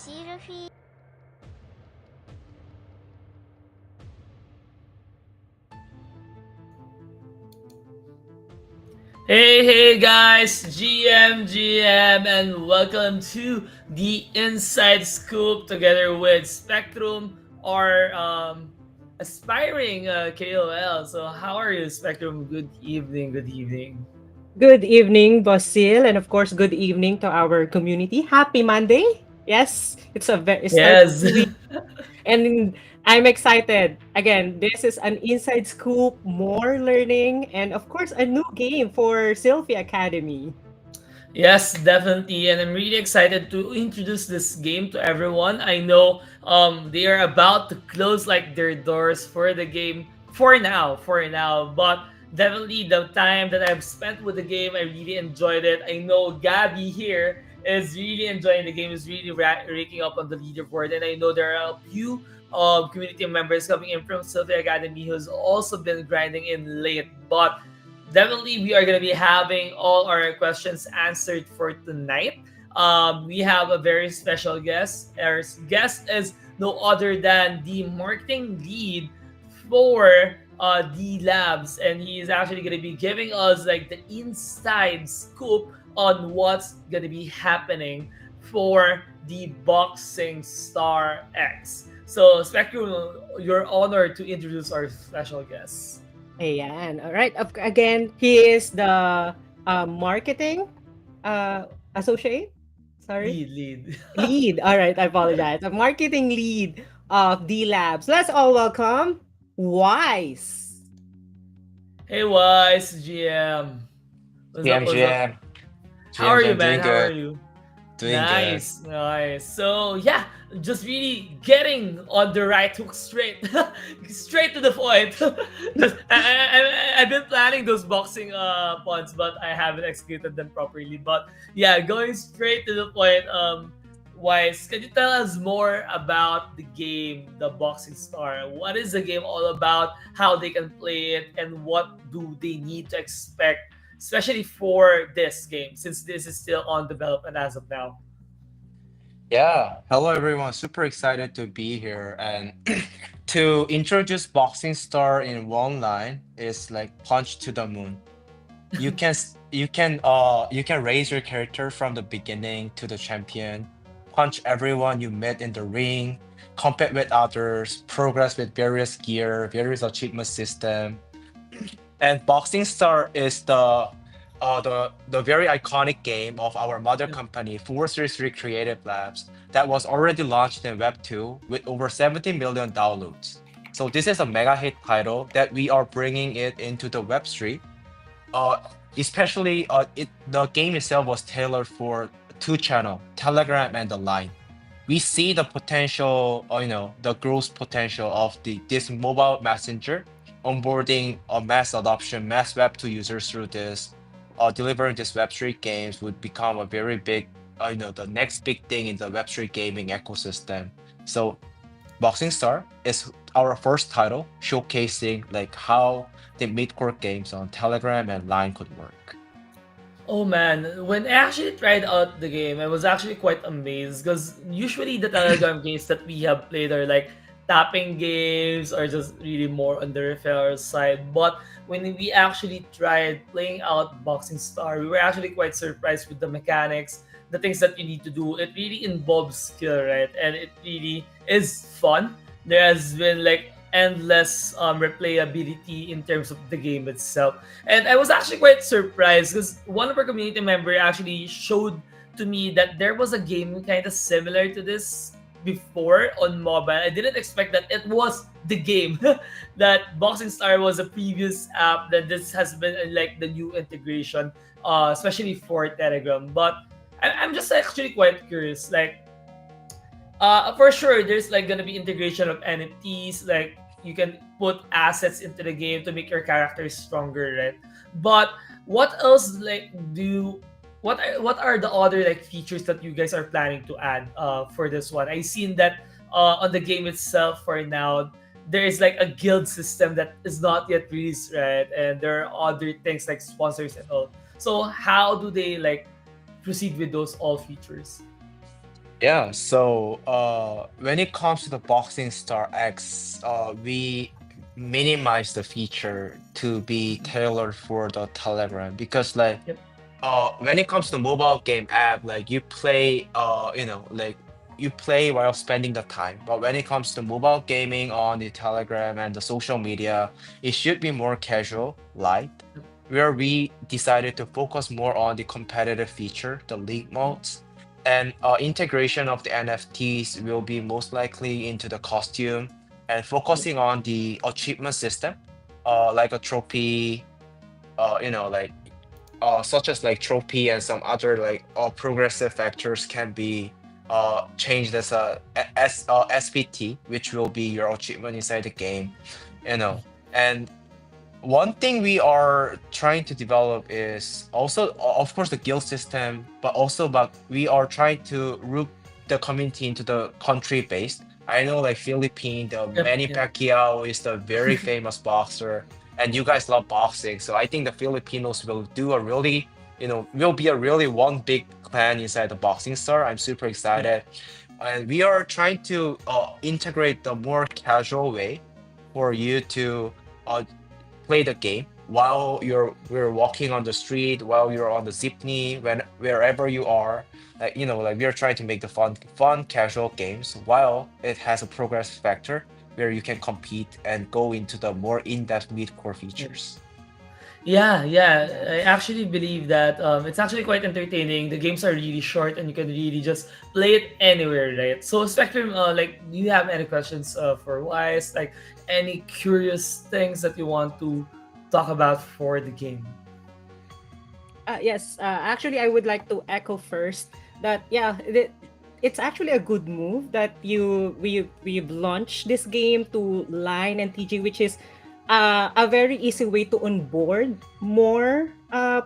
Luffy. Hey guys, GM, and welcome to the Inside Scoop together with Spectrum, our aspiring KOL. So, how are you, Spectrum? Good evening, good evening. Good evening, Basil, and of course, good evening to our community. Happy Monday! Yes, it's a very start of Yes. the week, and I'm excited. Again, this is an inside scoop, more learning, and of course, a new game for Sylvia Academy. Yes, definitely, and I'm really excited to introduce this game to everyone. I know they are about to close like their doors for the game for now, but definitely the time that I've spent with the game, I really enjoyed it. I know Gabby here is really enjoying the game, is really raking up on the leaderboard, and I know there are a few community members coming in from Sylvia Academy who's also been grinding in late, but definitely we are going to be having all our questions answered for tonight. We have a very special guest. Our guest is no other than the marketing lead for the labs, and he is actually going to be giving us like the inside scoop on what's going to be happening for the Boxing Star X. So Spectrum, you're honored to introduce our special guest. Ayan. All right. Again, he is the marketing associate. Sorry, Lead. lead. All right. I apologize. The marketing lead of D Labs. Let's all welcome Wise. Hey, Wise GM. What's up? GM, What's up? GM, How are you, GM, man? doing How are good, you? doing good. Nice, nice. So yeah, just really getting on the right hook straight, straight to the point. I've been planning those boxing puns, but I haven't executed them properly. But yeah, going straight to the point. Wise, can you tell us more about the game, the Boxing Star? What is the game all about? How they can play it, and what do they need to expect, especially for this game, since this is still on development as of now? Yeah, hello everyone. Super excited to be here and to introduce Boxing Star in one line is like punch to the moon. You can raise your character from the beginning to the champion, punch everyone you met in the ring, compete with others, progress with various gear, various achievement system. And Boxing Star is the very iconic game of our mother company, 433 Creative Labs, that was already launched in Web 2 with over 70 million downloads. So this is a mega hit title that we are bringing it into the Web 3. Uh, especially the game itself was tailored for two channel, Telegram and the Line. We see the potential, the growth potential of this mobile messenger onboarding a mass adoption, mass Web2 users through this, delivering this Web3 games would become a very big, the next big thing in the Web3 gaming ecosystem. So Boxing Star is our first title showcasing like how the mid-core games on Telegram and Line could work. Oh man, when I actually tried out the game, I was actually quite amazed because usually the Telegram games that we have played are like tapping games or just really more on the referral side. But when we actually tried playing out Boxing Star, we were actually quite surprised with the mechanics, the things that you need to do. It really involves skill, right? And it really is fun. There has been like endless replayability in terms of the game itself. And I was actually quite surprised because one of our community member actually showed to me that there was a game kind of similar to this before on mobile. I didn't expect that it was the game that Boxing Star was a previous app that this has been like the new integration, especially for Telegram. But I'm just actually quite curious, like for sure there's like gonna be integration of NFTs, like you can put assets into the game to make your characters stronger, right? But what else like do what are the other like features that you guys are planning to add for this one? I seen that on the game itself for now there is like a guild system that is not yet released, right? And there are other things like sponsors and all. So how do they like proceed with those all features? Yeah, so when it comes to the Boxing Star X, we minimize the feature to be Mhm. tailored for the Telegram because like Yep. when it comes to mobile game app, like you play like you play while spending the time. But when it comes to mobile gaming on the Telegram and the social media, it should be more casual, light, Yep. where we decided to focus more on the competitive feature, the league Mhm. modes. And integration of the NFTs will be most likely into the costume and Yep. focusing on the achievement system, like a trophy, like such as like trophy and some other like progressive factors can be changed as SPT, which will be your achievement inside the game, you know. And one thing we are trying to develop is also, of course, the guild system, but also, but we are trying to root the community into the country based. I know, like Philippine, the Yep. Manny Yep. Pacquiao is the very famous boxer, and you guys love boxing. So I think the Filipinos will do a really, will be a really one big clan inside the Boxing Star. I'm super Yep. excited, and we are trying to integrate the more casual way for you to. Uh, Play the game while we're walking on the street, while you're on the zipney, when wherever you are. Like like we're trying to make the fun casual games while it has a progress factor where you can compete and go into the more in-depth mid-core Yep. features. Yeah, yeah. I Yes. actually believe that it's actually quite entertaining. The games are really short, and you can really just play it anywhere, right? So, Spectrum, like, do you have any questions for Wise? Like, any curious things that you want to talk about for the game? Yes, actually, I would like to echo first that yeah, it's actually a good move that we've launched this game to Line and TG, which is a very easy way to onboard more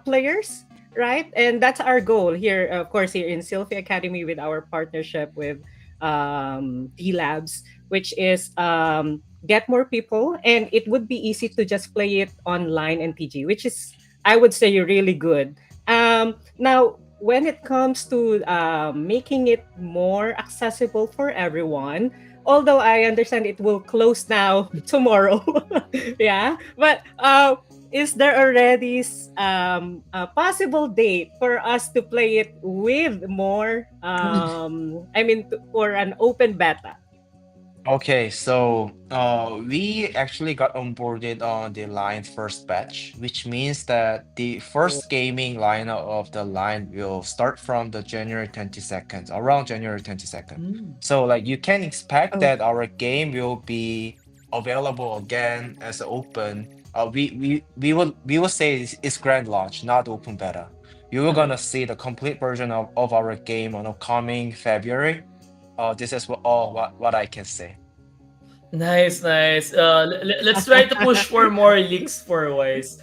players, right? And that's our goal here, of course, here in Sylphie Academy with our partnership with T Labs, which is get more people, and it would be easy to just play it online and TG, which is I would say really good. Now, when it comes to making it more accessible for everyone, although I understand it will close now tomorrow, yeah, but is there already a possible date for us to play it with more? I mean, for an open beta. Okay, so we actually got onboarded on the line first batch, which means that the Oh, first gaming lineup of the line will start from the January 22nd, around January 22nd. Mm. So like you can expect oh, that our game will be available again as open. We will say it's grand launch, not open beta. You will Okay. gonna see the complete version of our game on upcoming February. This is what I can say. Nice, nice. Let's try to push for more leaks for Wise,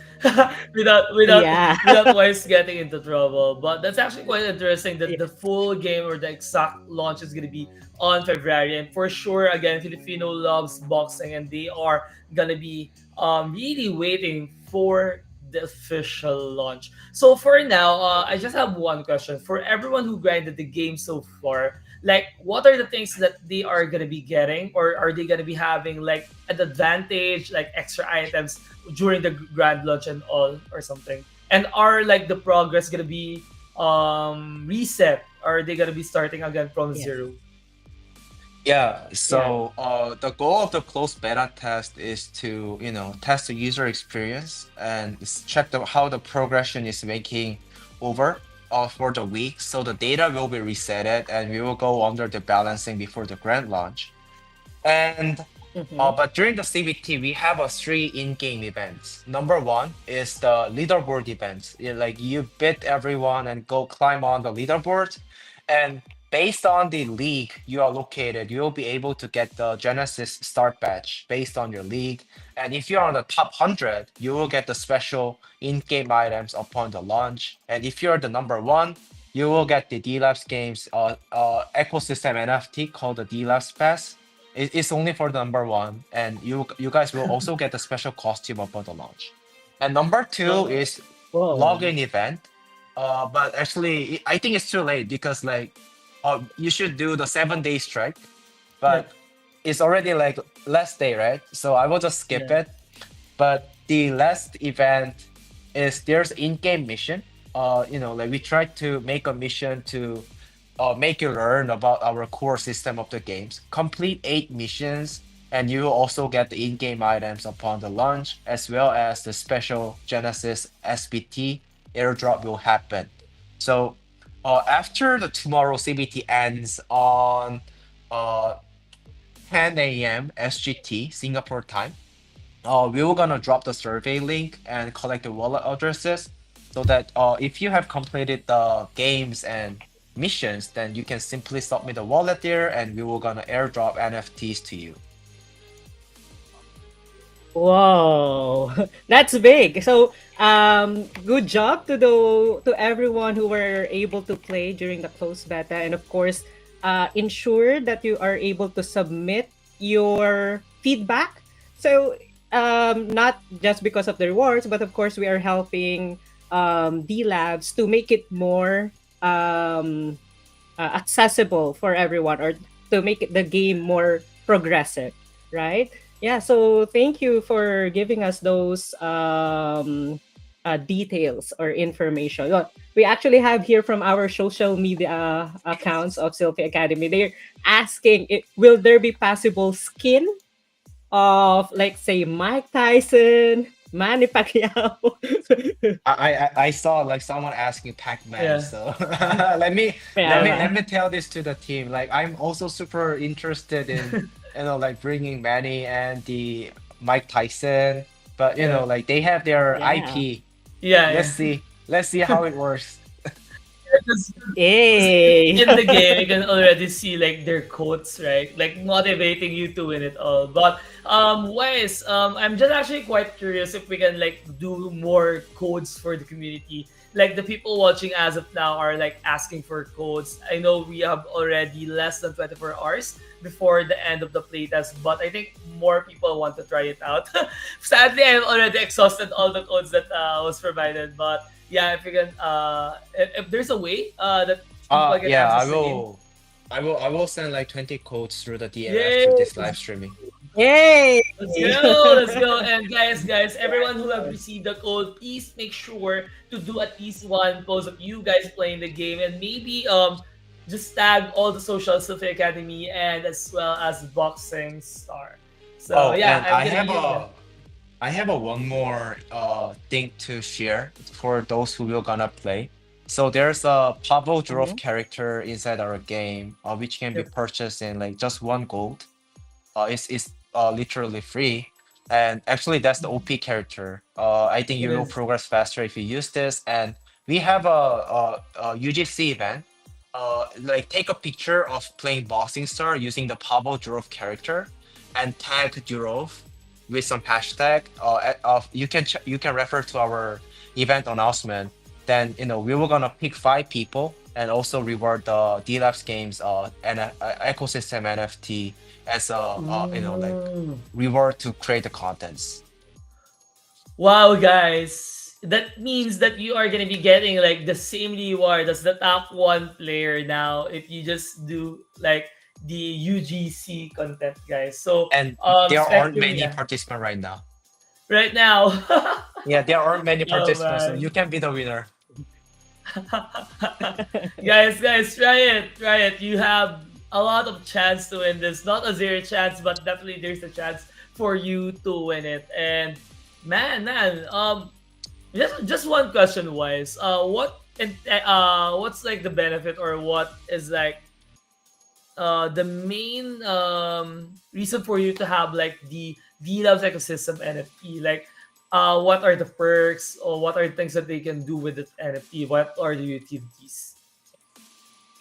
without without yeah, without Wise getting into trouble. But that's actually quite interesting that yeah, the full game or the exact launch is gonna be on February, and for sure, again, Filipino loves boxing, and they are gonna be really waiting for the official launch. So for now, I just have one question for everyone who grinded the game so far. Like, what are the things that they are gonna be getting, or are they gonna be having like an advantage, like extra items during the grand launch and all, or something? And are like the progress gonna be reset? Or are they gonna be starting again from yes, zero? Yeah, yeah, so the goal of the closed beta test is to, test the user experience and check how the progression is making over for the week. So the data will be resetted and we will go under the balancing before the grand launch. And mm-hmm. but during the CBT, we have a three in-game events. Number one is the leaderboard events. Like you beat everyone and go climb on the leaderboard, and based on the league you are located, you will be able to get the Genesis start badge based on your league. And if you're on the top 100, you will get the special in-game items upon the launch. And if you're the number one, you will get the D-Labs Games ecosystem NFT called the D-Labs Pass. It's only for the number one, and you guys will also get a special costume upon the launch. And number two Uh, is Whoa, login event. But actually, I think it's too late because like You should do the 7 day strike, Yep. but it's already like last day, right? So I will just skip Yeah. it. But the last event is there's in-game mission. Like we try to make a mission to make you learn about our core system of the games. Complete 8 missions, and you will also get the in-game items upon the launch, as well as the special Genesis SBT airdrop will happen. So after the tomorrow CBT ends on uh, 10 a.m. SGT Singapore time, we were gonna drop the survey link and collect the wallet addresses so that if you have completed the games and missions, then you can simply submit the wallet there and we will gonna airdrop NFTs to you. Whoa, that's big. So, good job to everyone who were able to play during the closed beta, and of course, ensure that you are able to submit your feedback. So, not just because of the rewards, but of course, we are helping D Labs to make it more accessible for everyone, or to make the game more progressive, right? Yeah, so thank you for giving us those details or information. Look, we actually have here from our social media accounts of Sylphie Academy. They're asking, will there be possible skin of, like, say, Mike Tyson, Manny Pacquiao? I saw like someone asking Pac-Man, Yeah. so let me Yeah. let me tell this to the team. Like I'm also super interested in like bringing Manny and the Mike Tyson, but Yeah. like they have their Yeah. IP. Yeah. Let's Yeah. see. Let's see how it works. Because Yay. in the game, you can already see like their quotes, right? Like motivating you to win it all. But Wes, I'm just actually quite curious if we can like do more codes for the community. Like the people watching as of now are like asking for codes. I know we have already less than 24 hours before the end of the playtest, but I think more people want to try it out. Sadly, I've already exhausted all the codes that was provided, but yeah, if you can, if there's a way that people can Yeah, access the game. I will send like 20 codes through the DM Yay! after this live streaming. Yay. Let's go, let's go. And guys, everyone who have received the code, please make sure to do at least one post of you guys playing the game, and maybe just tag all the socials of the academy and as well as Boxing Star. So Oh, yeah, and I'm gonna give them. I have a one more thing to share for those who will gonna play. So there's a Pavel Durov Mhm. character inside our game, which can be Yep. purchased in like just 1 gold. It's literally free, and actually that's the OP character. I think It you will is. progress faster if you use this. And we have a UGC event. Like take a picture of playing Boxing Star using the Pavel Durov character, and tag Durov with some hashtag. You can refer to our event announcement. Then we were gonna pick 5 people and also reward the D Labs Games and ecosystem NFT as a like Mm. reward to create the contents. Wow, guys. That means that you are gonna be getting like the same reward as the top one player now if you just do like the UGC content, guys. So And there aren't spectrum, many yeah. participants right now. Right now. Yeah, there aren't many Oh participants, so you man. can be the winner. Guys, try it. You have a lot of chance to win this. Not a zero chance, but definitely there's a chance for you to win it. And man, just one question wise. What's like the benefit, or what is like the main reason for you to have like the V Loves ecosystem NFT? Like, what are the perks, or what are the things that they can do with the NFT? What are the utilities?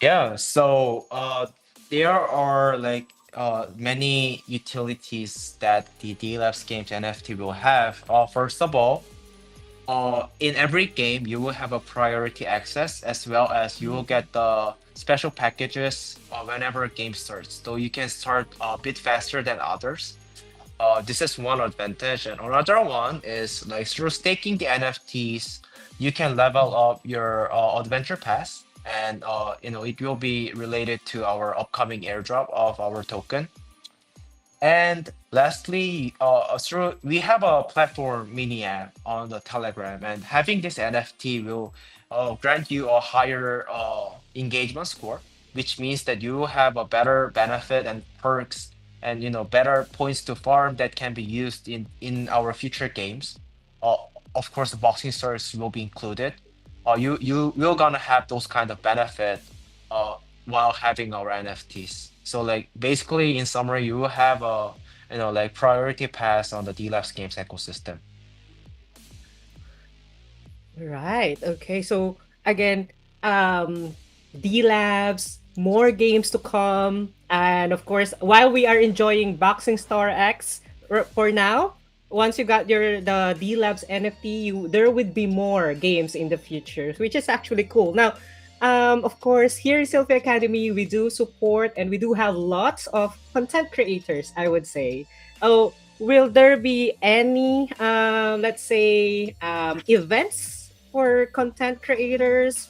Yeah, so there are like many utilities that the D Labs Games NFT will have. First of all, in every game, you will have a priority access as well as you will get the special packages whenever a game starts. So you can start a bit faster than others. This is one advantage, and another one is like through staking the NFTs, you can level up your adventure pass and it will be related to our upcoming airdrop of our token. And lastly, through we have a platform mini app on the Telegram, and having this NFT will grant you a higher engagement score, which means that you will have a better benefit and perks, and better points to farm that can be used in our future games. Uh, of course, the boxing stars will be included. You will gonna have those kind of benefit uh, while having our NFTs. So like basically in summary, you will have a like priority pass on the D Labs games ecosystem. Right. Okay. So again, um, D Labs, more games to come, and of course, while we are enjoying Boxing Star X for now, once you got the D Labs NFT, there would be more games in the future, which is actually cool. Now, of course, here in Sylphie Academy, we do support and we do have lots of content creators. I would say. Oh, will there be any, let's say, events for content creators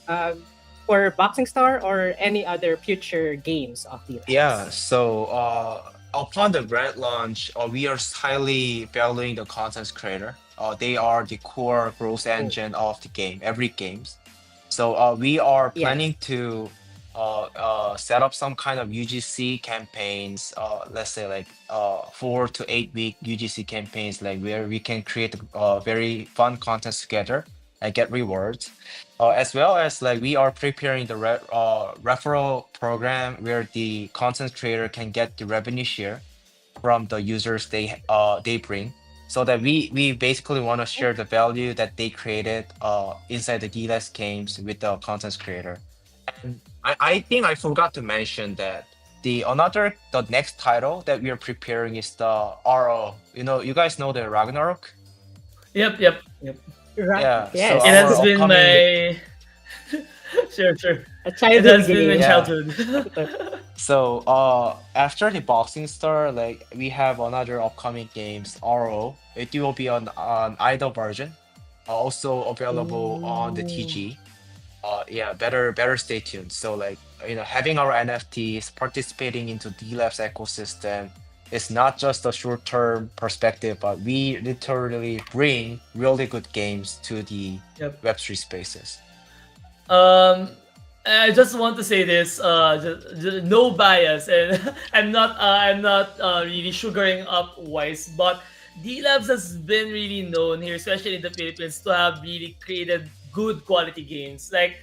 for Boxing Star or any other future games of the Yeah, labs? so upon the brand launch, we are highly valuing the content creator. They are the core growth Oh, engine of the game, every games. So we are yes. planning to set up some kind of UGC campaigns, let's say like 4 to 8 week UGC campaigns, like where we can create very fun content together and get rewards. As well as like we are preparing the referral program where the content creator can get the revenue share from the users they bring, so that we basically want to share the value that they created inside the DLS games with the content creator. And I think I forgot to mention that the next title that we are preparing is the RO. You guys know the Ragnarok? Yep, yep, yep. Right. Yeah, so It Yes. our has been upcoming. my sure, sure. A It childhood has been my game. Yeah. childhood. So after the Boxing Star, like we have another upcoming games, RO. It will be on idle version, also available on the Ooh. TG. Yeah, better stay tuned. So like having our NFTs participating into D Labs ecosystem is not just a short term perspective, but we literally bring really good games to the Yep. Web3 spaces. Um, I just want to say this. No bias, and I'm not really sugaring up Wise, but D Labs has been really known here, especially in the Philippines, to have really created good quality games. Like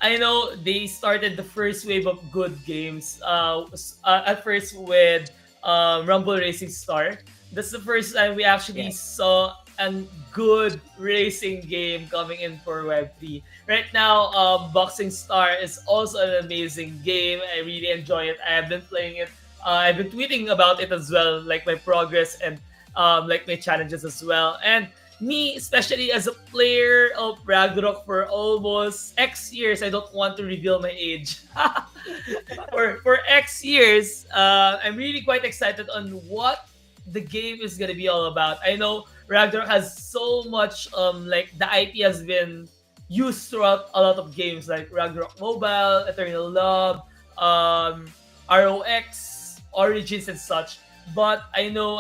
I know they started the first wave of good games. At first with Rumble Racing Star. That's the first time we actually Yes. saw a good racing game coming in for Web3. Right now, Boxing Star is also an amazing game. I really enjoy it. I have been playing it. I've been tweeting about it as well, like my progress and like my challenges as well. And me, especially as a player of Ragnarok for almost X years, I don't want to reveal my age. For X years, I'm really quite excited on what the game is gonna be all about. I know Ragnarok has so much like the IP has been used throughout a lot of games like Ragnarok Mobile, Eternal Love, um, ROX, Origins and such. But I know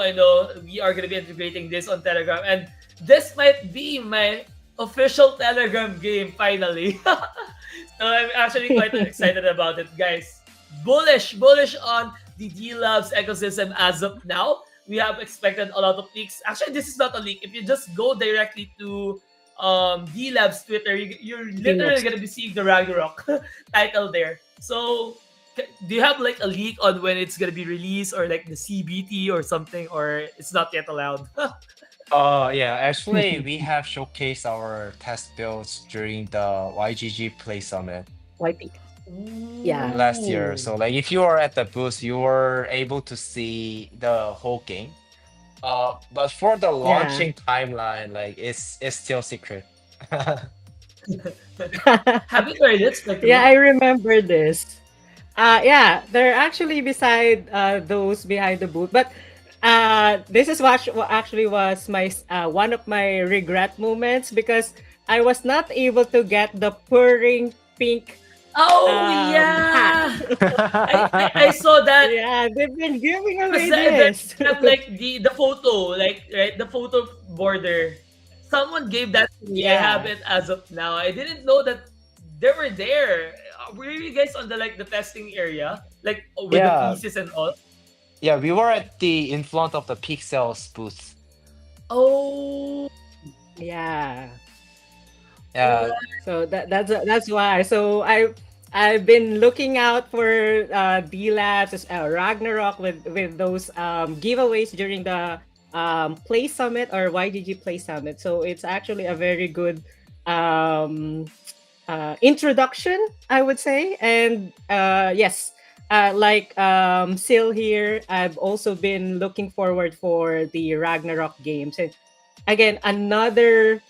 we are gonna be integrating this on Telegram, and this might be my official Telegram game finally. So I'm actually quite excited about it, guys. Bullish on the D Labs ecosystem as of now. We have expected a lot of leaks. Actually, this is not a leak. If you just go directly to D Labs Twitter, you're literally Deluxe. gonna be seeing the Ragnarok title there. So, do you have like a leak on when it's gonna be released, or like the CBT or something, or it's not yet allowed? Yeah, actually, we have showcased our test builds during the YGG Play Summit YP. Yeah. last year. Ooh. So, like, if you were at the booth, you were able to see the whole game. But for the Yeah. launching timeline, like, it's still secret. Have you tried it, Yeah, Spectrum? I remember this. Yeah, they're actually beside those behind the booth. But this is what actually was my one of my regret moments because I was not able to get the purring pink Oh Hack. yeah, I saw that. Yeah, they've been giving Because away that this. have like the photo, like right, the photo border. Someone gave that to me. I have Yeah. it as of now. I didn't know that they were there. Were you guys on the like the testing area, like with the Yeah, pieces and all? yeah, we were at the in front of the Pixels booth. Oh, Yeah. Yeah, So that's why. So I've been looking out for D Labs, Ragnarok with those giveaways during the Play Summit or YGG Play Summit. So it's actually a very good um, introduction, I would say. And yes, like Sil here, I've also been looking forward for the Ragnarok games. And again, another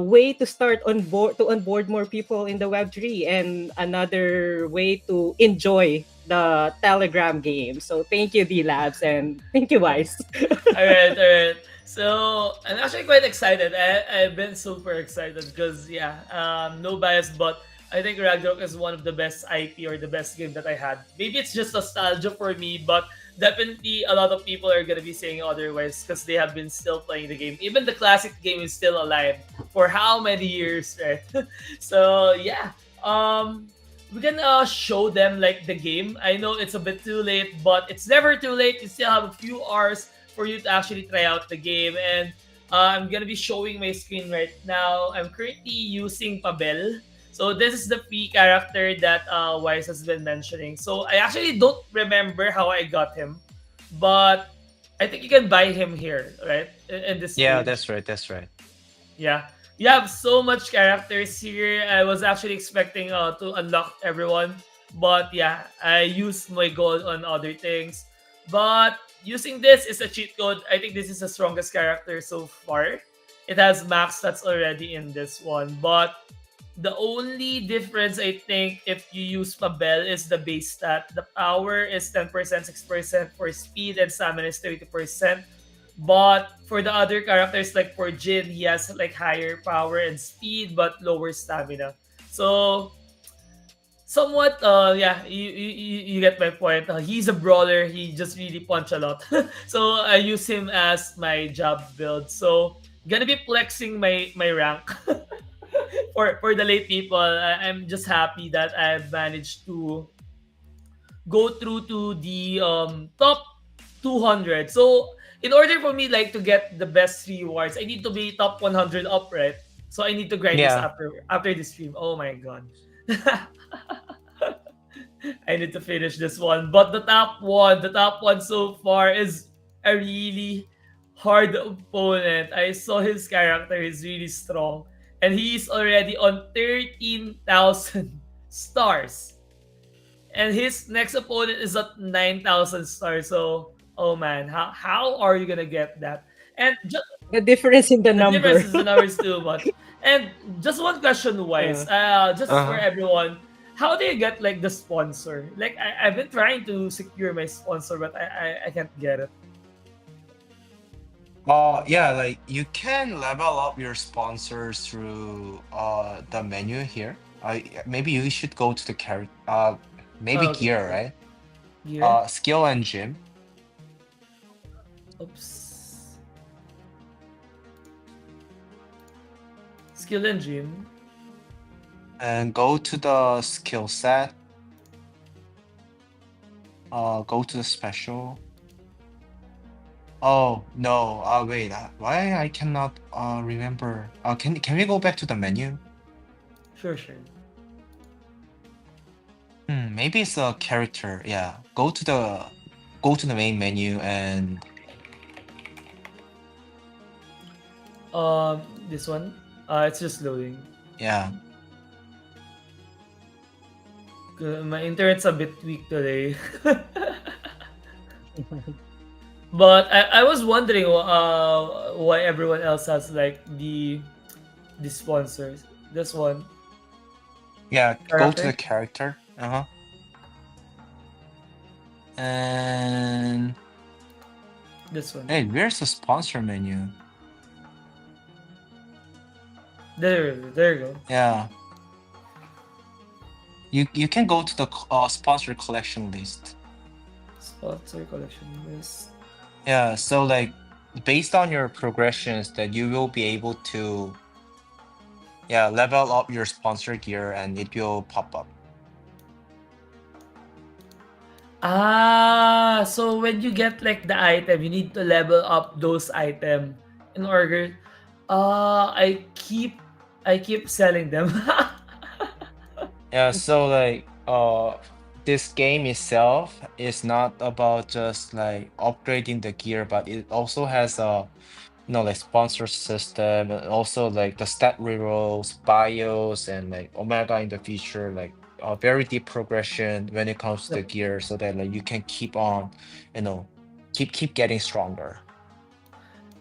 way to start onboard more people in the Web3 and another way to enjoy the Telegram game. So thank you, D Labs, and thank you, Wise. all right, all right. So I'm actually quite excited. I've been super excited because yeah, no bias, but I think Ragnarok is one of the best IP or the best game that I had. Maybe it's just nostalgia for me, but definitely a lot of people are gonna be saying otherwise because they have been still playing the game. Even the classic game is still alive for how many years, right? So yeah, we can show them like the game. I know it's a bit too late, but it's never too late. You still have a few hours for you to actually try out the game. And I'm gonna be showing my screen right now. I'm currently using Pabel. So this is the free character that Wise has been mentioning. So I actually don't remember how I got him, but I think you can buy him here, right? In this yeah, page. that's right, that's right. Yeah. You have so much characters here. I was actually expecting to unlock everyone. But yeah, I used my gold on other things. But using this is a cheat code. I think this is the strongest character so far. It has max stats already in this one. But the only difference I think if you use Pabel is the base stat. The power is 10%, 6% for speed, and stamina is 30%. But for the other characters, like for Jin, he has like higher power and speed but lower stamina. So somewhat yeah, you get my point. He's a brawler, he just really punch a lot. So I use him as my job build. So gonna be flexing my rank. For the late people, I'm just happy that I've managed to go through to the top 200. So in order for me like to get the best rewards, I need to be top 100 up, right? So I need to grind this Yeah. after the stream. Oh my god. I need to finish this one. But the top one so far is a really hard opponent. I saw his character is really strong. And he's already on 13,000 stars. And his next opponent is at 9,000 stars. So, oh man, how are you gonna get that? And just The difference in the the difference number. is the number is too much. And just one question, Yeah. wise, just for Uh-huh. everyone, how do you get like the sponsor? Like I've been trying to secure my sponsor, but I can't get it. Yeah, like you can level up your sponsors through the menu here. Maybe you should go to the maybe Okay, gear, right? gear. Skill and gym. Oops. Skill engine. And go to the skill set. Go to the special. Oh no, wait, why I cannot remember? Can we go back to the menu? Sure, sure. Maybe it's a character. Yeah, go to the main menu and This one. It's just loading. yeah. My internet's a bit weak today. But I was wondering why everyone else has like the sponsors. This one Yeah, go to the character. character. Uh-huh. And This one. hey, where's the sponsor menu? There you go. Yeah. You can go to the sponsor collection list. Sponsor collection list. Yeah, so like based on your progressions, that you will be able to yeah level up your sponsor gear and it will pop up. Ah, so when you get like the item, you need to level up those item in order. I keep selling them. Yeah, so like this game itself is not about just like upgrading the gear, but it also has a like sponsor system and also like the stat rerolls, bios, and like Omega in the future, like a very deep progression when it comes to the Yep. gear so that like you can keep on, you know, keep getting stronger.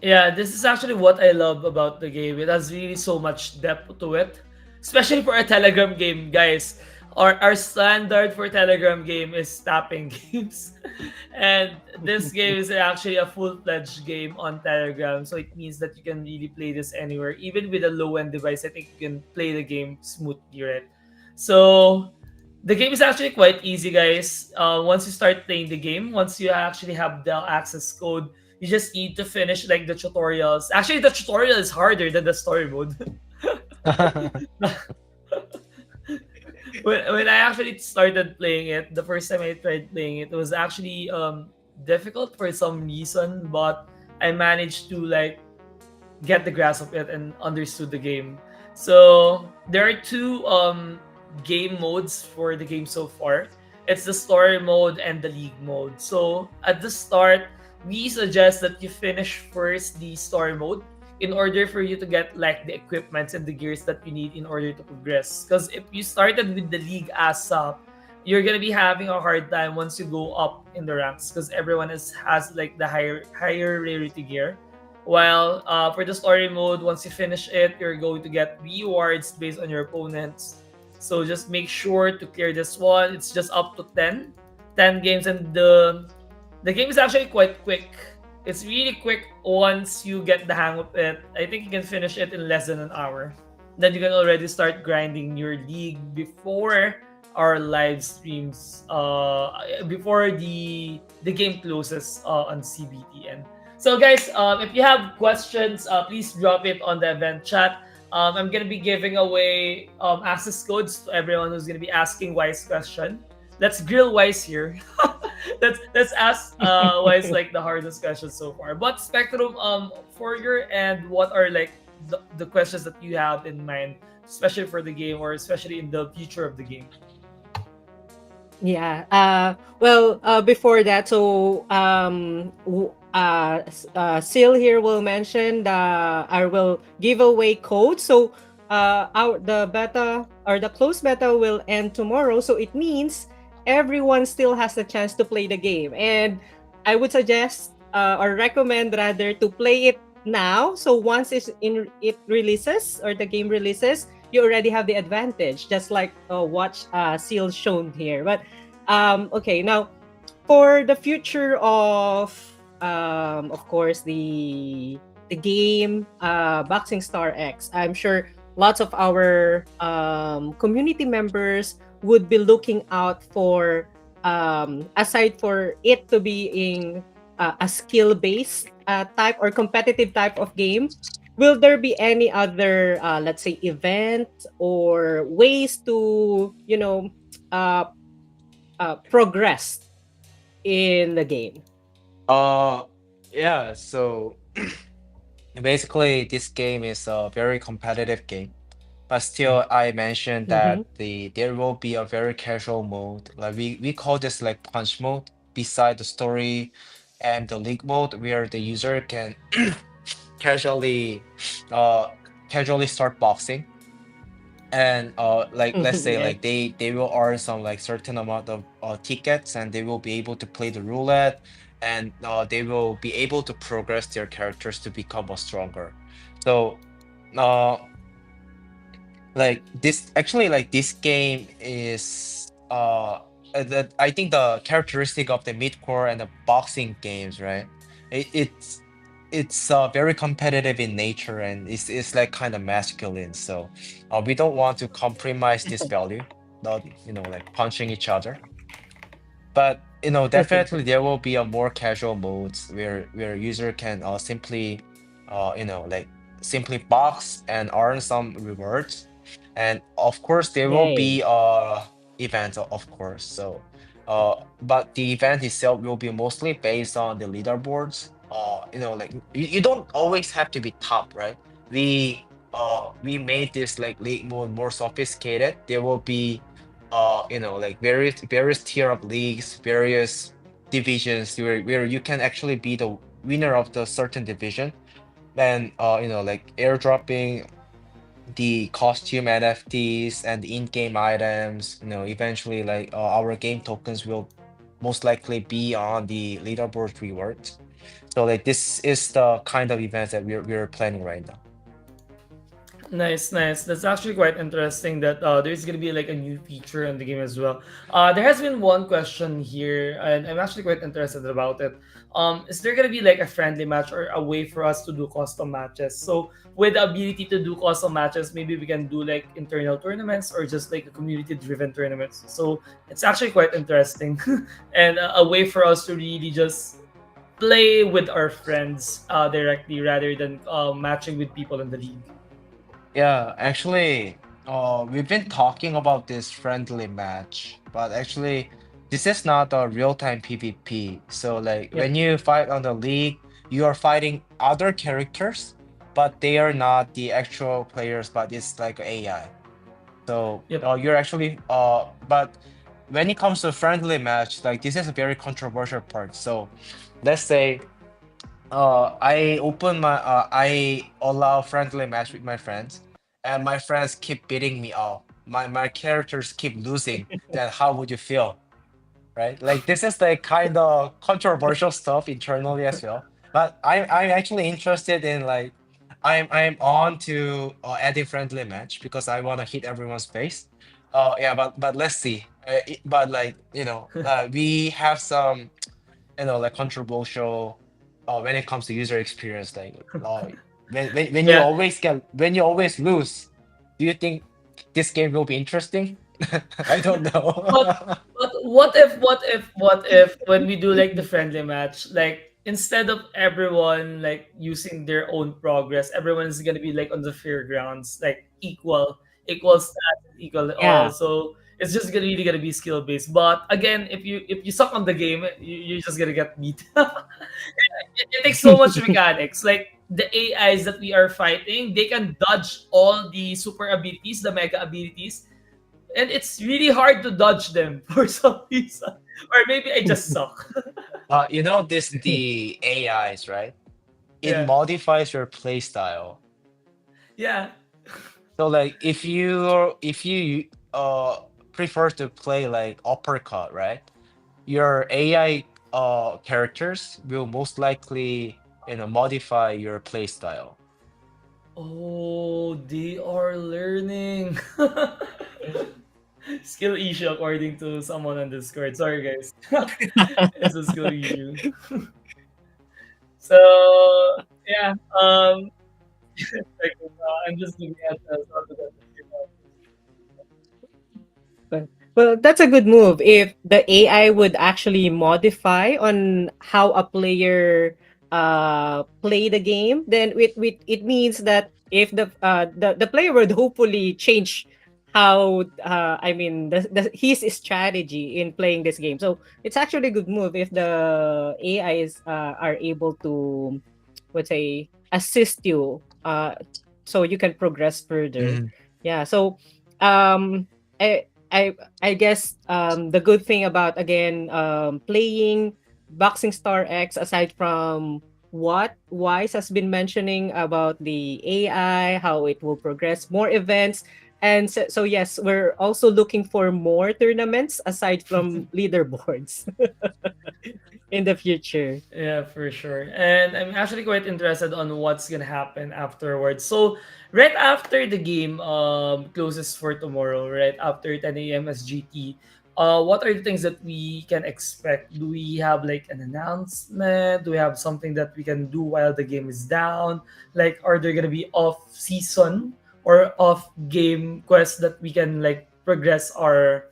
Yeah, this is actually what I love about the game. It has really so much depth to it, especially for a Telegram game, guys. Our standard for Telegram game is tapping games, and this game is actually a full-fledged game on Telegram. So it means that you can really play this anywhere, even with a low-end device. I think you can play the game smoothly, right? So the game is actually quite easy, guys. Once you start playing the game, once you actually have the access code, you just need to finish like the tutorials. Actually, the tutorial is harder than the story mode. When I actually started playing it, the first time I tried playing it, it was actually difficult for some reason, but I managed to like get the grasp of it and understood the game. So there are two game modes for the game so far. It's the story mode and the league mode. So at the start, we suggest that you finish first the story mode in order for you to get like the equipments and the gears that you need in order to progress. Because if you started with the league as up, you're gonna be having a hard time once you go up in the ranks because everyone has like the higher rarity gear. While for the story mode, once you finish it, you're going to get rewards based on your opponents. So just make sure to clear this one. It's just up to 10 games, and the game is actually quite quick. It's really quick once you get the hang of it. I think you can finish it in less than an hour. Then you can already start grinding your league before our live streams. Before the game closes on CBTN. So guys, if you have questions, please drop it on the event chat. I'm gonna be giving away access codes to everyone who's gonna be asking Wise question. Let's grill Wise here. let's ask Wise like the hardest question so far. But Spectrum, for your end, what are like the questions that you have in mind, especially for the game or especially in the future of the game? Yeah. Well, before that, so Sil here will mention the I will give away code. So our the beta or the closed beta will end tomorrow. So it means everyone still has the chance to play the game. And I would suggest or recommend rather to play it now. So once it releases or the game releases, you already have the advantage, just like what Seal shown here. But okay, now for the future of course the game Boxing Star X, I'm sure lots of our community members would be looking out for aside for it to being a skill based type or competitive type of game. Will there be any other let's say event or ways to uh, progress in the game? uh yeah, so basically this game is a very competitive game. But still, I mentioned Mm-hmm. that there will be a very casual mode. Like we call this like punch mode beside the story and the league mode where the user can casually uh casually start boxing. And like let's say Yeah. like they will earn some like certain amount of tickets and they will be able to play the roulette and they will be able to progress their characters to become more stronger. So uh like this actually like this game is that I think the characteristic of the mid-core and the boxing games, right? It's very competitive in nature and it's like kind of masculine. So we don't want to compromise this value. not like punching each other. But definitely there will be a more casual modes where user can simply like simply box and earn some rewards. And of course there will Yay. be events of course. So but the event itself will be mostly based on the leaderboards. Like you don't always have to be top, right? We made this like league mode more sophisticated. There will be like various tier of leagues, various divisions where you can actually be the winner of the certain division. And like airdropping the costume NFTs and the in-game items, eventually like our game tokens will most likely be on the leaderboard rewards. So like this is the kind of events that we're planning right now. Nice, nice. That's actually quite interesting that there's gonna be like a new feature in the game as well. There has been one question here, and I'm actually quite interested about it. Is there gonna be like a friendly match or a way for us to do custom matches? So with the ability to do custom matches, maybe we can do like internal tournaments or just like a community-driven tournaments. So it's actually quite interesting, and a way for us to really just play with our friends directly rather than matching with people in the league. Yeah, actually, we've been talking about this friendly match, but actually, this is not a real-time PvP. So, like, Yep. when you fight on the league, you are fighting other characters, but they are not the actual players, but it's like AI. So, Yep. you're actually, but when it comes to friendly match, like, this is a very controversial part. So, let's say, I allow friendly match with my friends, and my friends keep beating me up. My characters keep losing. Then how would you feel, right? Like this is the kind of controversial stuff internally as well. But I'm actually interested in like I'm on to adding friendly match because I want to hit everyone's face. Yeah, but let's see. But like we have some like controversial when it comes to user experience like when you Yeah. always lose, do you think this game will be interesting? I don't But know. but what if when we do like the friendly match, like instead of everyone like using their own progress, everyone is gonna be like on the fairgrounds, like equal stats, equal all. Yeah. So it's just gonna really gonna be skill based. But again, if you suck on the game, you're just gonna get beat. It takes so much mechanics. Like the AIs that we are fighting, they can dodge all the super abilities, the mega abilities, and it's really hard to dodge them for some reason. Or maybe I just suck. This the AIs, right? It Yeah. modifies your play style. Yeah. So like if you prefer to play like uppercut, right? Your AI characters will most likely modify your play style. Oh, they are learning. Skill issue according to someone on Discord. Sorry guys. It's a skill issue. So yeah, like, I'm just looking at the Well, that's a good move. If the AI would actually modify on how a player play the game, then it means that if the player would hopefully change how I mean his strategy in playing this game. So it's actually a good move if the AIs are able to, let's say, assist you so you can progress further. Mhm. Yeah. So um I guess the good thing about again playing Boxing Star X, aside from what Wise has been mentioning about the AI, how it will progress, more events, and so yes, we're also looking for more tournaments aside from leaderboards in the future. Yeah, for sure. And I'm actually quite interested on what's gonna happen afterwards. So right after the game closes for tomorrow, right after 10 a.m. SGT, what are the things that we can expect? Do we have like an announcement? Do we have something that we can do while the game is down? Like, are there gonna be off season or off game quests that we can like progress our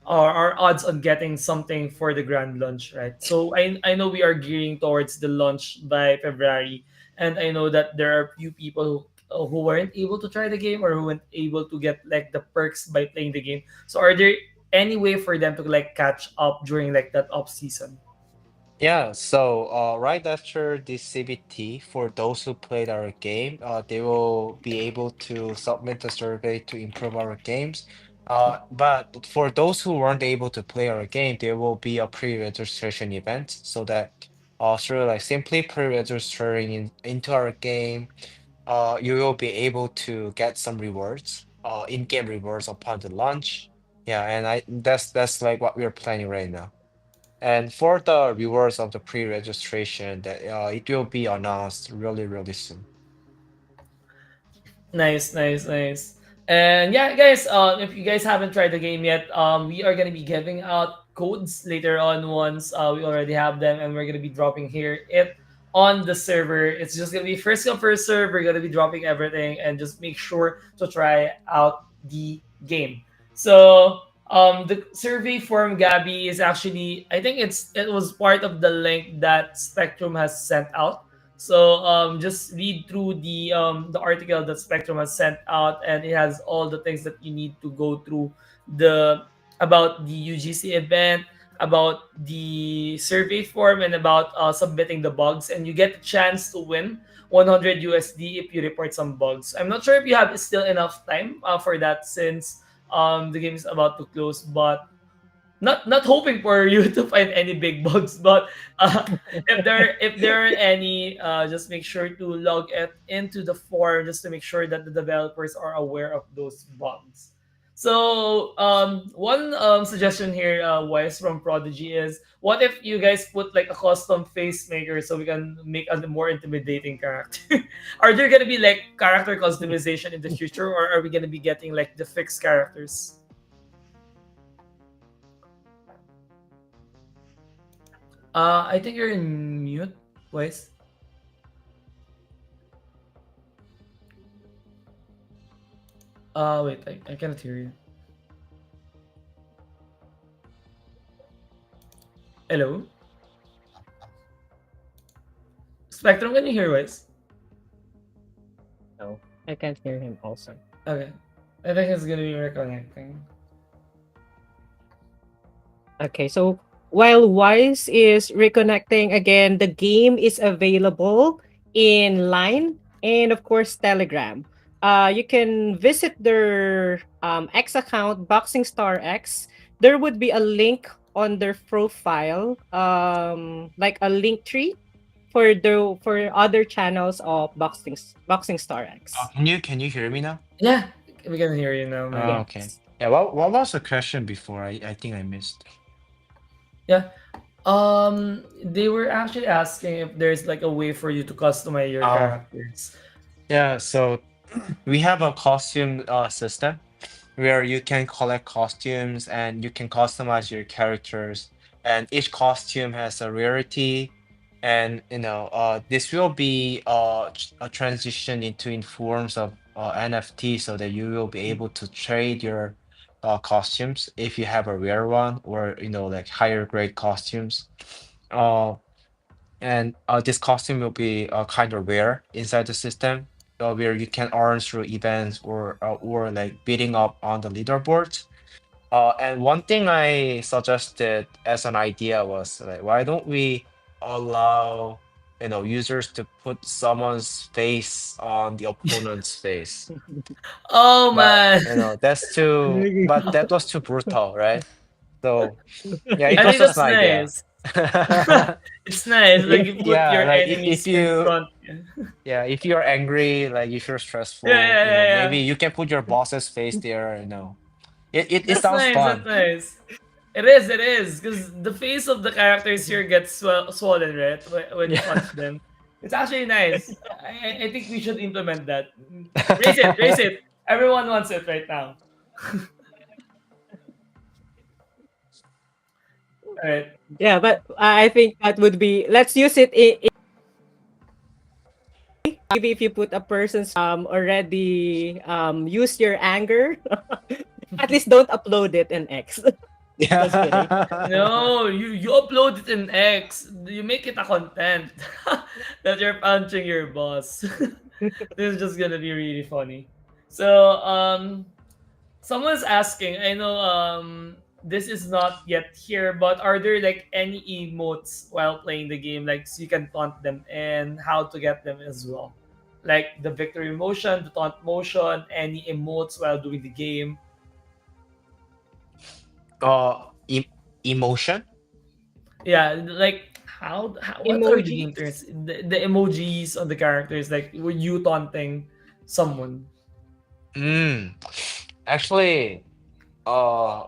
odds on getting something for the grand launch, right? So I know we are gearing towards the launch by February, and I know that there are few people who weren't able to try the game or who weren't able to get like the perks by playing the game. So are there any way for them to like catch up during like that off season? Yeah, so right after this CBT, for those who played our game, they will be able to submit the survey to improve our games. But for those who weren't able to play our game, there will be a pre-registration event so that through like simply pre-registering into our game, you will be able to get some rewards, in-game rewards upon the launch. Yeah, and that's like what we're planning right now. And for the rewards of the pre-registration, that it will be announced really, really soon. Nice, nice, nice. And yeah, guys, if you guys haven't tried the game yet, we are gonna be giving out codes later on once we already have them, and we're gonna be dropping here it on the server. It's just gonna be first come first serve. We're gonna be dropping everything, and just make sure to try out the game. So the survey form, Gabby, is actually I think it was part of the link that Spectrum has sent out. So just read through the article that Spectrum has sent out, and it has all the things that you need to go through the about the UGC event, about the survey form, and about submitting the bugs. And you get a chance to win 100 USD if you report some bugs. I'm not sure if you have still enough time for that since the game is about to close, but not hoping for you to find any big bugs, but if there are any, just make sure to log it into the form just to make sure that the developers are aware of those bugs. So one suggestion here, Wise from Prodigy, is what if you guys put like a custom face maker so we can make a more intimidating character? Are there gonna be like character customization in the future, or are we gonna be getting like the fixed characters? I think you're in mute, Wise. Wait, I cannot hear you. Hello? Spectrum, can you hear Wise? No, I can't hear him also. Okay. I think it's gonna be reconnecting. Okay, so while Wise is reconnecting again, the game is available in Line and of course Telegram. You can visit their X account, Boxing Star X. There would be a link on their profile, like a link tree for other channels of Boxing Star X. Can you hear me now? Yeah, we can hear you now, man. Okay. Yes. Yeah, what was the question before? I think I missed. Yeah. They were actually asking if there's like a way for you to customize your Oh, characters. yeah, so we have a costume system where you can collect costumes and you can customize your characters, and each costume has a rarity. And this will be a transition into in forms of NFT, so that you will be able to trade your costumes if you have a rare one, or like higher grade costumes. Uh, and this costume will be kind of rare inside the system, where you can earn through events, or like beating up on the leaderboards. And one thing I suggested as an idea was like, why don't we allow users to put someone's face on the opponent's face? Oh But man, but that was too brutal, right? So yeah, it I was think just that's an idea. nice. It's nice. Like you put Yeah, your like enemies in front. yeah, if you're angry, like if you're Yeah, stressful, yeah, yeah, maybe yeah. you can put your boss's face there. It That's sounds nice. That's fun. nice. It is. It is because the face of the characters here gets swollen, right? When you Yeah. punch them. It's actually nice. I think we should implement that. Raise it. Raise it. Everyone wants it right now. All right. Yeah, but I think that would be, let's use it maybe if you put a person's already use your anger At least don't upload it in X. Just kidding. Yeah. No, you upload it in X. You make it a content that you're punching your boss. This is just gonna be really funny. So someone's asking. I know this is not yet here, but are there like any emotes while playing the game, like so you can taunt them and how to get them as well, like the victory motion, the taunt motion, any emotes while doing the game. Emotion. Yeah, like how what are the game Emojis. terms? The emojis on the characters, like were you taunting someone? Mm. Actually,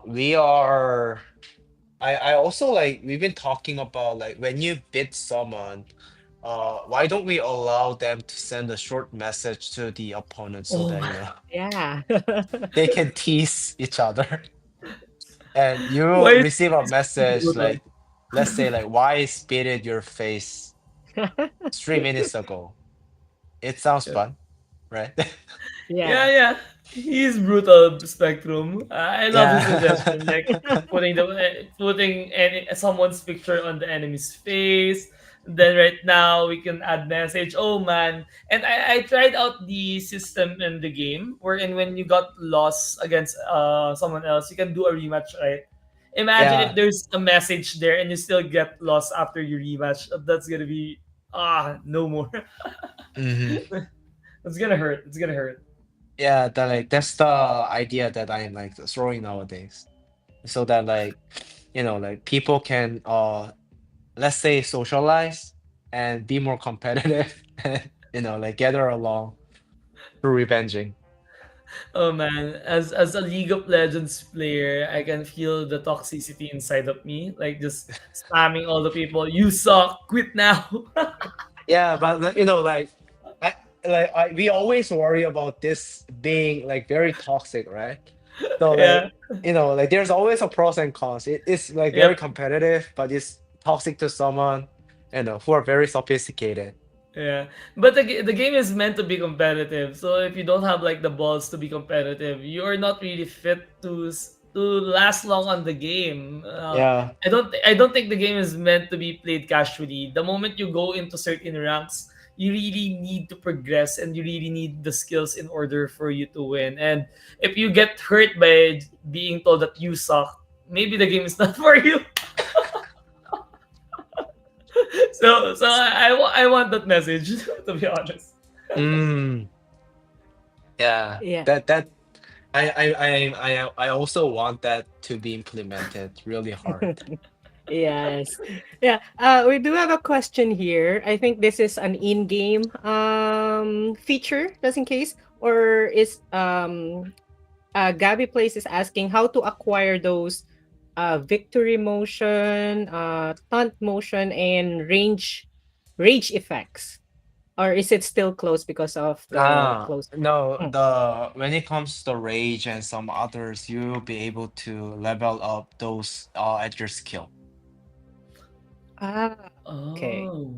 we are. I also like we've been talking about like when you beat someone, why don't we allow them to send a short message to the opponent so Oh that my, Yeah. they can tease each other, and why you is receive a this so message brutal? like, let's say like, why I spitted your face 3 minutes ago. It sounds Yeah. fun, right? Yeah, Yeah. yeah. He's brutal, Spectrum. I love his Yeah. suggestion, like putting any someone's picture on the enemy's face. Then right now we can add message. Oh man! And I tried out the system in the game, wherein when you got lost against someone else, you can do a rematch, right? Imagine if Yeah. there's a message there and you still get lost after you rematch. That's gonna be no more. Hmm. It's gonna hurt. It's gonna hurt. Yeah, that like that's the idea that I am like throwing nowadays. So that like, like people can let's say socialize and be more competitive and like gather along through revenging. Oh man, as a League of Legends player, I can feel the toxicity inside of me, like just spamming all the people. You suck. Quit now. Yeah, but like, I we always worry about this being like very toxic, right? So Yeah. like, like there's always a pros and cons. It is like very Yep. competitive, but it's toxic to someone, who are very sophisticated. Yeah. But the game is meant to be competitive. So if you don't have like the balls to be competitive, you are not really fit to last long on the game. Yeah. I don't think the game is meant to be played casually. The moment you go into certain ranks, you really need to progress and you really need the skills in order for you to win. And if you get hurt by being told that you suck, maybe the game is not for you. So I want that message to be honest. Mm, yeah. Yeah. That I also want that to be implemented really hard. Yes. Yeah. We do have a question here. I think this is an in-game feature, just in case, or is Gabby Place is asking how to acquire those victory motion, taunt motion, and rage effects, or is it still closed because of the close? No, Hmm. the when it comes to rage and some others, you'll be able to level up those at your skill. Ah, okay. Oh.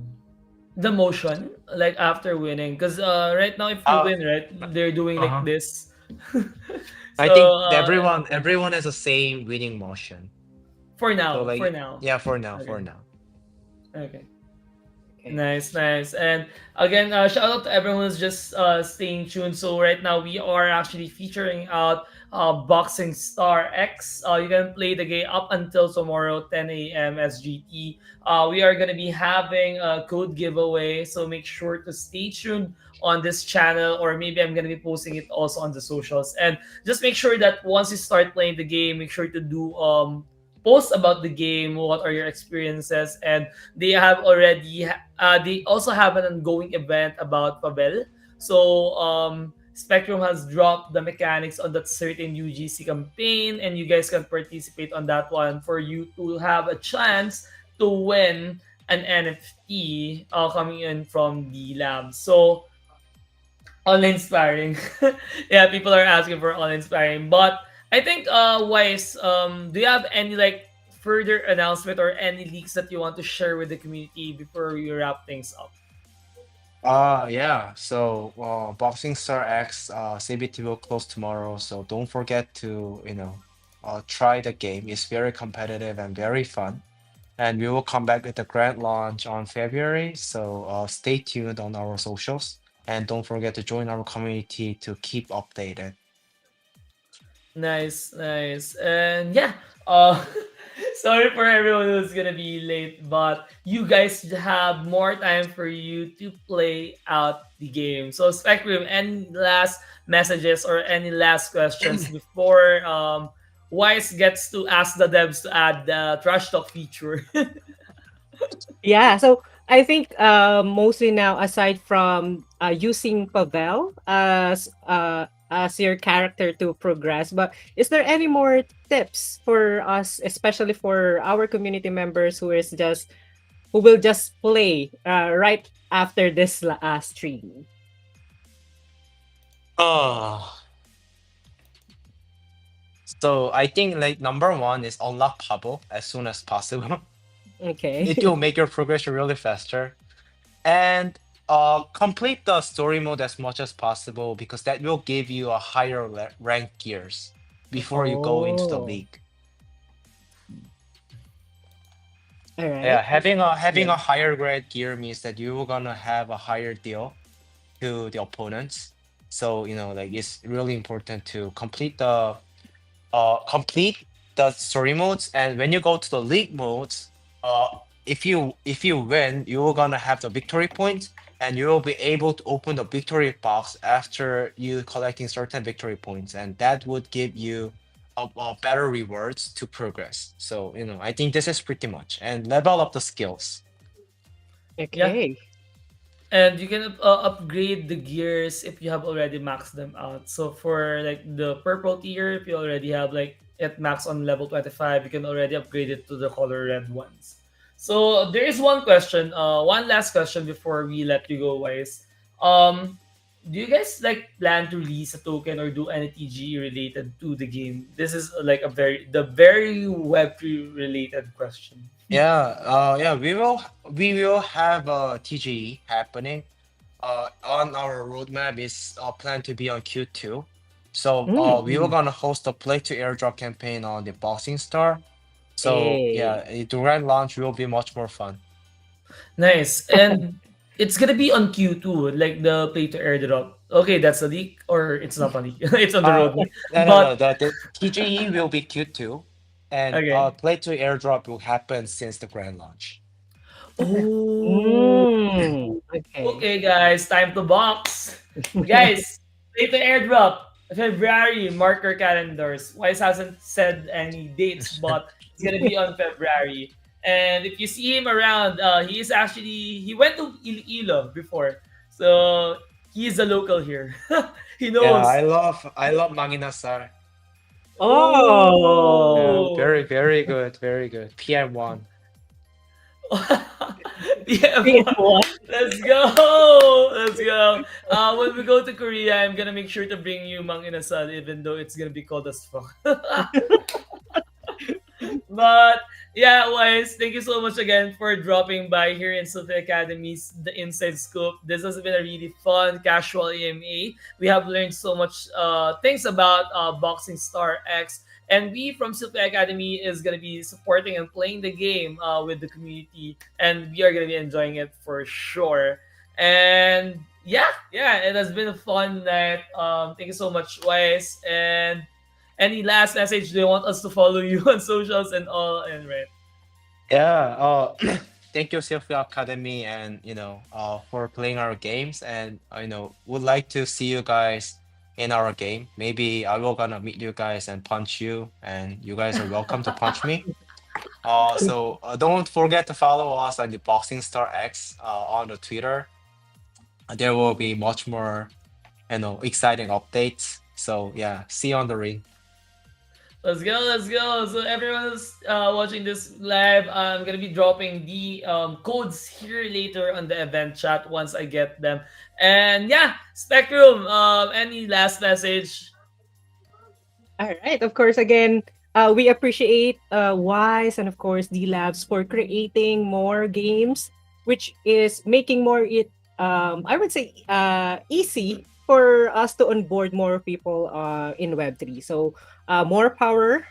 The motion, like after winning, because right now if you Uh, win, right, they're doing like uh-huh. this. I So think everyone has the same winning motion. So for like, now, yeah, for now, for okay, now. okay. Okay. Nice, nice. And again, shout out to everyone who's just staying tuned. So right now we are actually featuring out Boxing Star X. You can play the game up until tomorrow, 10 a.m. SGT. We are gonna be having a code giveaway, so make sure to stay tuned on this channel, or maybe I'm gonna be posting it also on the socials. And just make sure that once you start playing the game, make sure to do post about the game. What are your experiences? And they also have an ongoing event about Pavel. So Spectrum has dropped the mechanics on that certain UGC campaign, and you guys can participate on that one for you to have a chance to win an NFT coming in from the lab. So online sparring. Yeah, people are asking for online sparring. But I think Wise, do you have any like further announcement or any leaks that you want to share with the community before we wrap things up? Yeah. So, Boxing Star X, CBT will close tomorrow. So don't forget to, try the game. It's very competitive and very fun. And we will come back with the grand launch on February. So stay tuned on our socials. And don't forget to join our community to keep updated. Nice, nice. And yeah, uh sorry for everyone who's gonna be late, but you guys have more time for you to play out the game. So Spectrum, any last messages or any last questions before Wise gets to ask the devs to add the trash talk feature? Yeah, so I think mostly now, aside from using Pavel as your character to progress, but is there any more tips for us, especially for our community members who will just play right after this stream? Oh, so I think like number one is unlock Pabo as soon as possible. It Okay. will make your progression really faster. And complete the story mode as much as possible because that will give you a higher rank gears before you go into the Oh, league. all Yeah, right. having Yeah. a higher grade gear means that you're gonna have a higher deal to the opponents. So, like it's really important to complete the story modes, and when you go to the league modes, uh if you win, you're gonna have the victory point, and you will be able to open the victory box after you collecting certain victory points, and that would give you better rewards to progress. So, I think this is pretty much, and level up the skills. Yeah. Okay. And you can upgrade the gears if you have already maxed them out. So for like the purple tier, if you already have like it max on level 25, you can already upgrade it to the color red ones. So there is one question, one last question before we let you go, Wise. Do you guys like plan to release a token or do any TG related to the game? This is like the very Web3 related question. Yeah, yeah, we will have a TGE happening. On our roadmap is planned to be on Q2. So we were Mm. gonna host a play to airdrop campaign on the Boxing Star. So Hey. yeah, the grand launch will be much more fun. Nice. And it's gonna be on Q2, like the play to airdrop. Okay, that's a leak, or it's not a leak. It's on the Uh, roadmap. no, no, no. But The TGE will be Q2, and okay. play to airdrop will happen since the grand launch. Oh, Mm. Okay. okay, guys, time to box. Guys, play to airdrop. February, mark your calendars. Wise hasn't said any dates, but it's gonna be on February. And if you see him around, he went to Iloilo before, so he's a local here. He Yeah, knows. I love Manginasar. Yeah, Oh. Oh, very, very good, very good. PM1. Three and PM1. one. Let's go. Let's go. When we go to Korea, I'm gonna make sure to bring you Mang Inasal, even though it's gonna be cold as fuck. But yeah, Wise, thank you so much again for dropping by here in Sophia Academy's The Inside Scoop. This has been a really fun, casual EMA. We have learned so much things about Boxing Star X. And we from Sophia Academy is going to be supporting and playing the game with the community. And we are going to be enjoying it for sure. And yeah, yeah, it has been a fun night. Thank you so much, Wise. And any last message? Do you want us to follow you on socials and all? And right. Yeah, thank you, Sophia Academy, and for playing our games. And would like to see you guys in our game. Maybe I will gonna meet you guys and punch you, and you guys are welcome to punch me. So don't forget to follow us on the Boxing Star X on the Twitter. There will be much more, exciting updates. So yeah, see you on the ring. Let's go, let's go. So everyone who's watching this live, I'm gonna be dropping the codes here later on the event chat once I get them. And yeah, Spectrum, any last message? All right. Of course, again, we appreciate Wise and of course D Labs for creating more games, which is making more it I would say easy for us to onboard more people in Web3. So more power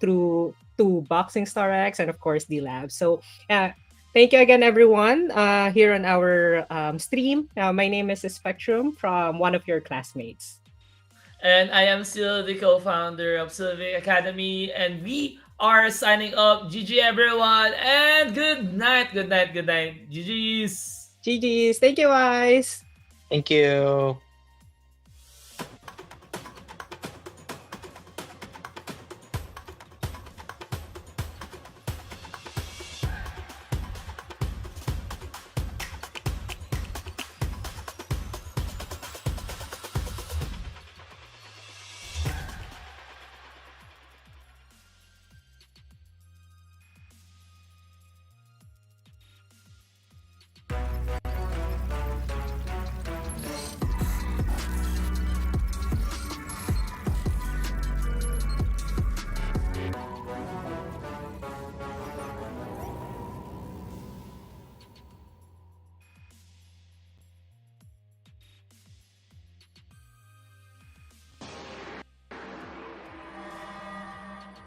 through to Boxing Star X and of course the lab. So thank you again, everyone, here on our stream. My name is Spectrum from one of your classmates. And I am still the co-founder of Civic Academy, and we are signing up. GG everyone, and good night, good night, good night. GG's. GG's. Thank you, guys. Thank you.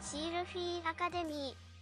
シールフィーアカデミー